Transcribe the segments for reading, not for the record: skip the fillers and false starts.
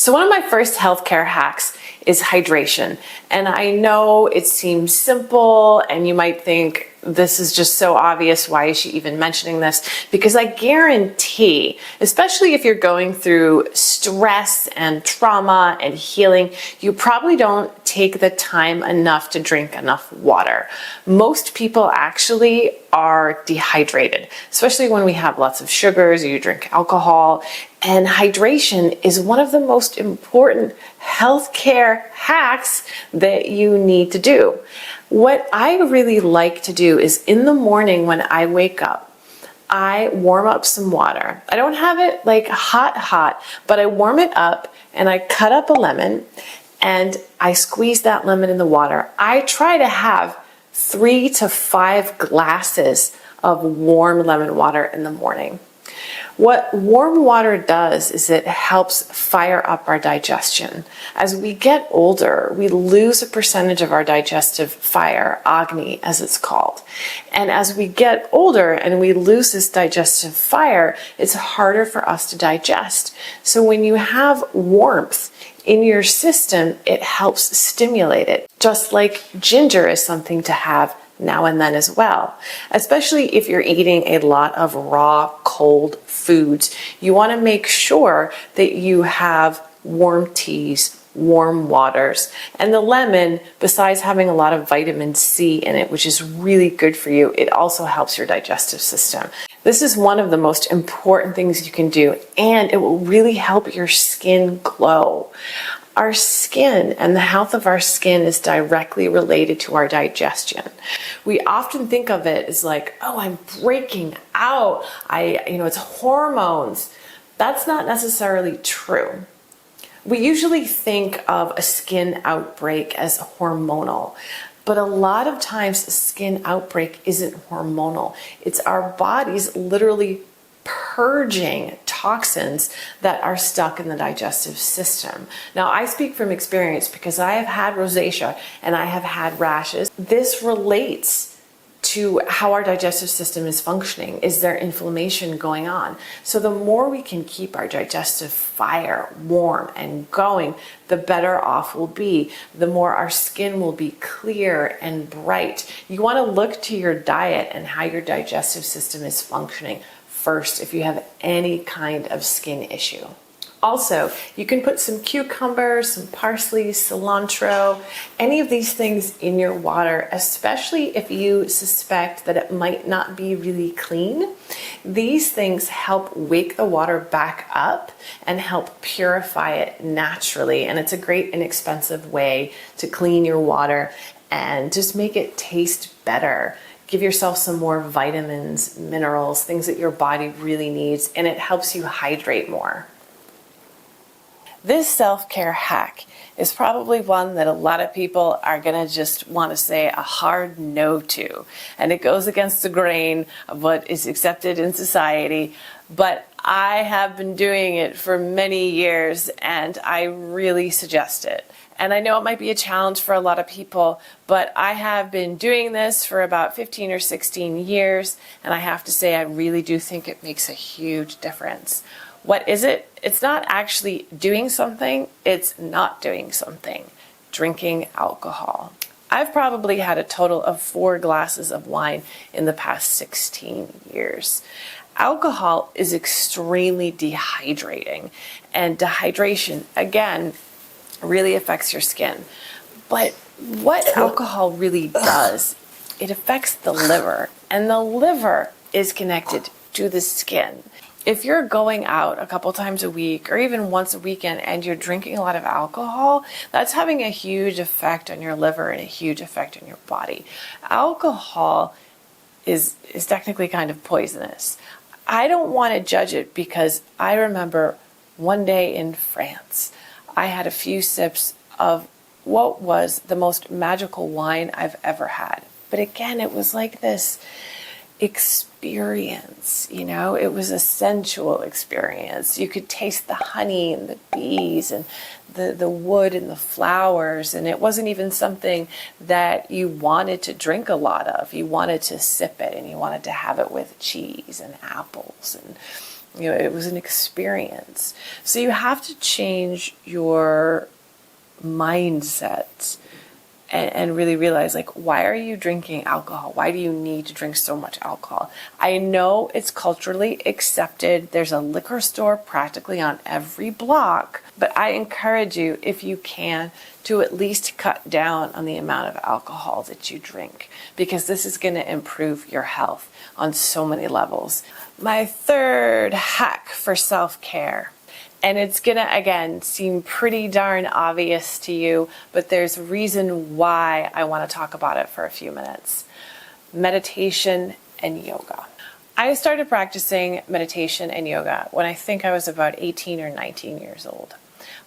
So one of my first healthcare hacks is hydration. And I know it seems simple and you might think this is just so obvious. Why is she even mentioning this? Because I guarantee, especially if you're going through stress and trauma and healing, you probably don't take the time enough to drink enough water. Most people actually are dehydrated, especially when we have lots of sugars or you drink alcohol. And hydration is one of the most important healthcare hacks that you need to do. What I really like to do is in the morning when I wake up, I warm up some water. I don't have it like hot, but I warm it up and I cut up a lemon and I squeeze that lemon in the water. I try to have 3 to 5 glasses of warm lemon water in the morning. What warm water does is it helps fire up our digestion. As we get older, we lose a percentage of our digestive fire, Agni as it's called. And as we get older and we lose this digestive fire, it's harder for us to digest. So when you have warmth in your system, it helps stimulate it. Just like ginger is something to have now and then as well. Especially if you're eating a lot of raw, cold foods, you want to make sure that you have warm teas, warm waters. And the lemon, besides having a lot of vitamin C in it, which is really good for you, it also helps your digestive system. This is one of the most important things you can do, and it will really help your skin glow. Our skin and the health of our skin is directly related to our digestion. We often think of it as like, oh, I'm breaking out. It's hormones. That's not necessarily true. We usually think of a skin outbreak as hormonal, but a lot of times a skin outbreak isn't hormonal. It's our bodies literally purging toxins that are stuck in the digestive system. Now, I speak from experience because I have had rosacea and I have had rashes. This relates to how our digestive system is functioning. Is there inflammation going on? So the more we can keep our digestive fire warm and going, the better off we'll be. The more our skin will be clear and bright. You want to look to your diet and how your digestive system is functioning first if you have any kind of skin issue. Also, you can put some cucumbers, some parsley, cilantro, any of these things in your water, especially if you suspect that it might not be really clean. These things help wake the water back up and help purify it naturally. And it's a great inexpensive way to clean your water and just make it taste better. Give yourself some more vitamins, minerals, things that your body really needs, and it helps you hydrate more. This self-care hack is probably one that a lot of people are going to just want to say a hard no to. And it goes against the grain of what is accepted in society. But I have been doing it for many years and I really suggest it. And I know it might be a challenge for a lot of people, but I have been doing this for about 15 or 16 years. And I have to say, I really do think it makes a huge difference. What is it? It's not actually doing something, it's not doing something. Drinking alcohol. I've probably had a total of 4 glasses of wine in the past 16 years. Alcohol is extremely dehydrating, and dehydration, again, really affects your skin. But what alcohol really does, it affects the liver, and the liver is connected to the skin. If you're going out a couple times a week or even once a weekend and you're drinking a lot of alcohol, that's having a huge effect on your liver and a huge effect on your body. Alcohol is technically kind of poisonous. I don't want to judge it because I remember one day in France, I had a few sips of what was the most magical wine I've ever had. But again, it was like this experience, it was a sensual experience. You could taste the honey and the bees and the wood and the flowers, and it wasn't even something that you wanted to drink a lot of. You wanted to sip it and you wanted to have it with cheese and apples and It was an experience. So you have to change your mindset and really realize, like, why are you drinking alcohol? Why do you need to drink so much alcohol? I know it's culturally accepted. There's a liquor store practically on every block, but I encourage you, if you can, to at least cut down on the amount of alcohol that you drink, because this is going to improve your health on so many levels. My third hack for self-care, and it's going to, again, seem pretty darn obvious to you, but there's a reason why I want to talk about it for a few minutes. Meditation and yoga. I started practicing meditation and yoga when I think I was about 18 or 19 years old.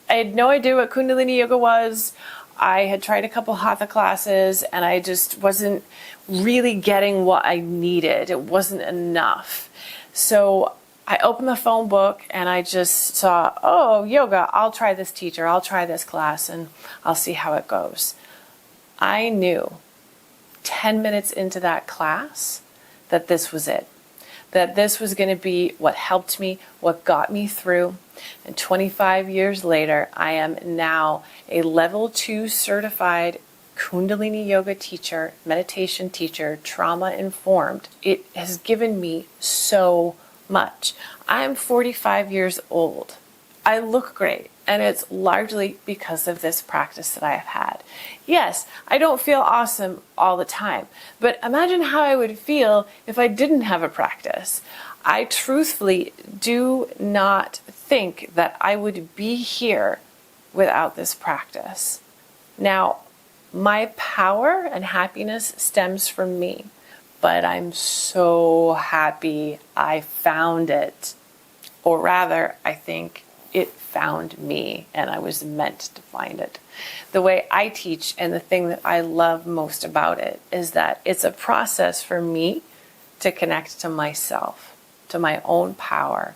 I had no idea what Kundalini yoga was. I had tried a couple hatha classes and I just wasn't really getting what I needed. It wasn't enough. So I opened the phone book and I just saw, oh, yoga, I'll try this teacher, I'll try this class, and I'll see how it goes. I knew 10 minutes into that class that this was it, that this was going to be what helped me, what got me through. And 25 years later, I am now a level 2 certified Kundalini yoga teacher, meditation teacher, trauma informed. It has given me so much. I'm 45 years old. I look great, and it's largely because of this practice that I have had. Yes, I don't feel awesome all the time, but imagine how I would feel if I didn't have a practice. I truthfully do not think that I would be here without this practice. Now, my power and happiness stems from me, but I'm so happy I found it. Or rather, I think it found me and I was meant to find it. The way I teach, and the thing that I love most about it, is that it's a process for me to connect to myself, to my own power,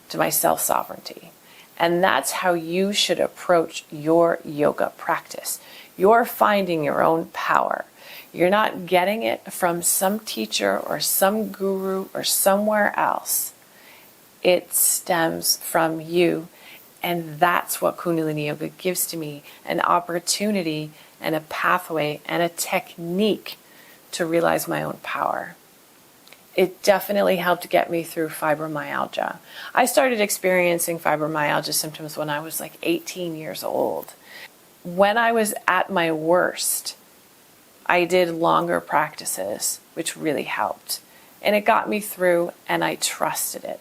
to my self-sovereignty. And that's how you should approach your yoga practice. You're finding your own power. You're not getting it from some teacher or some guru or somewhere else. It stems from you. And that's what Kundalini Yoga gives to me, an opportunity and a pathway and a technique to realize my own power. It definitely helped get me through fibromyalgia. I started experiencing fibromyalgia symptoms when I was like 18 years old. When I was at my worst, I did longer practices, which really helped. And it got me through, and I trusted it.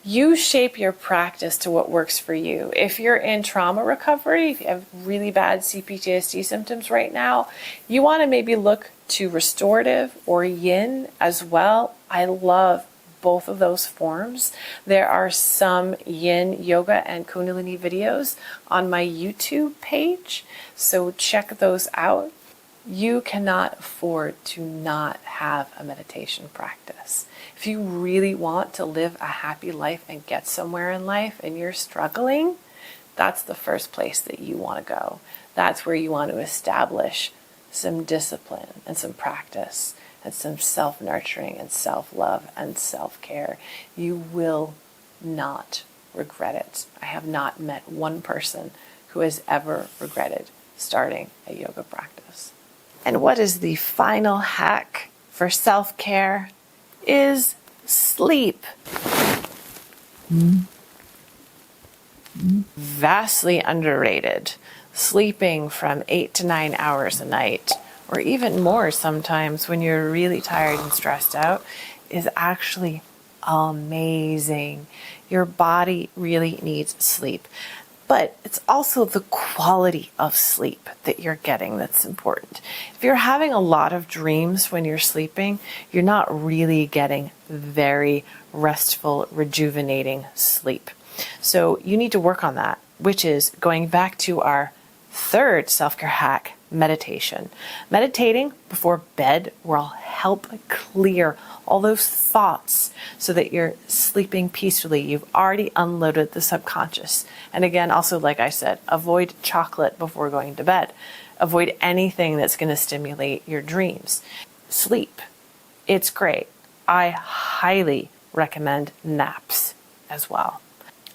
You shape your practice to what works for you. If you're in trauma recovery, if you have really bad CPTSD symptoms right now, you want to maybe look to restorative or yin as well. I love both of those forms. There are some yin yoga and Kundalini videos on my YouTube page, so check those out. You cannot afford to not have a meditation practice. If you really want to live a happy life and get somewhere in life and you're struggling, that's the first place that you want to go. That's where you want to establish some discipline and some practice and some self-nurturing and self-love and self-care. You will not regret it. I have not met one person who has ever regretted starting a yoga practice. And what is the final hack for self-care is sleep. Vastly underrated. Sleeping from 8 to 9 hours a night, or even more sometimes when you're really tired and stressed out, is actually amazing. Your body really needs sleep. But it's also the quality of sleep that you're getting that's important. If you're having a lot of dreams when you're sleeping, you're not really getting very restful, rejuvenating sleep. So you need to work on that, which is going back to our third self-care hack, meditation. Meditating before bed will help clear all those thoughts so that you're sleeping peacefully. You've already unloaded the subconscious. And again, also, like I said, avoid chocolate before going to bed. Avoid anything that's going to stimulate your dreams. Sleep. It's great. I highly recommend naps as well.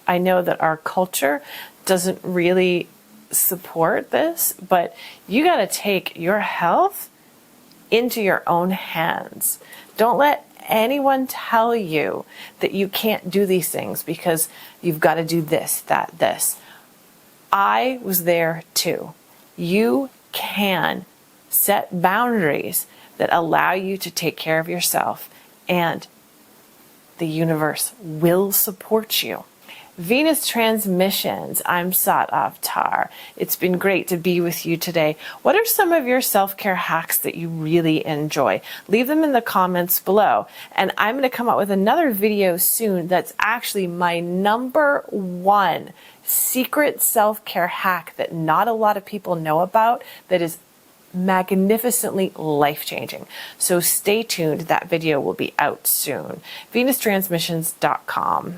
I know that our culture doesn't really support this, but you got to take your health into your own hands. Don't let anyone tell you that you can't do these things because you've got to do this, that, this. I was there too. You can set boundaries that allow you to take care of yourself, and the universe will support you. Venus Transmissions, I'm Satavtar. It's been great to be with you today. What are some of your self-care hacks that you really enjoy? Leave them in the comments below. And I'm going to come out with another video soon that's actually my #1 secret self-care hack that not a lot of people know about that is magnificently life-changing. So stay tuned. That video will be out soon. VenusTransmissions.com.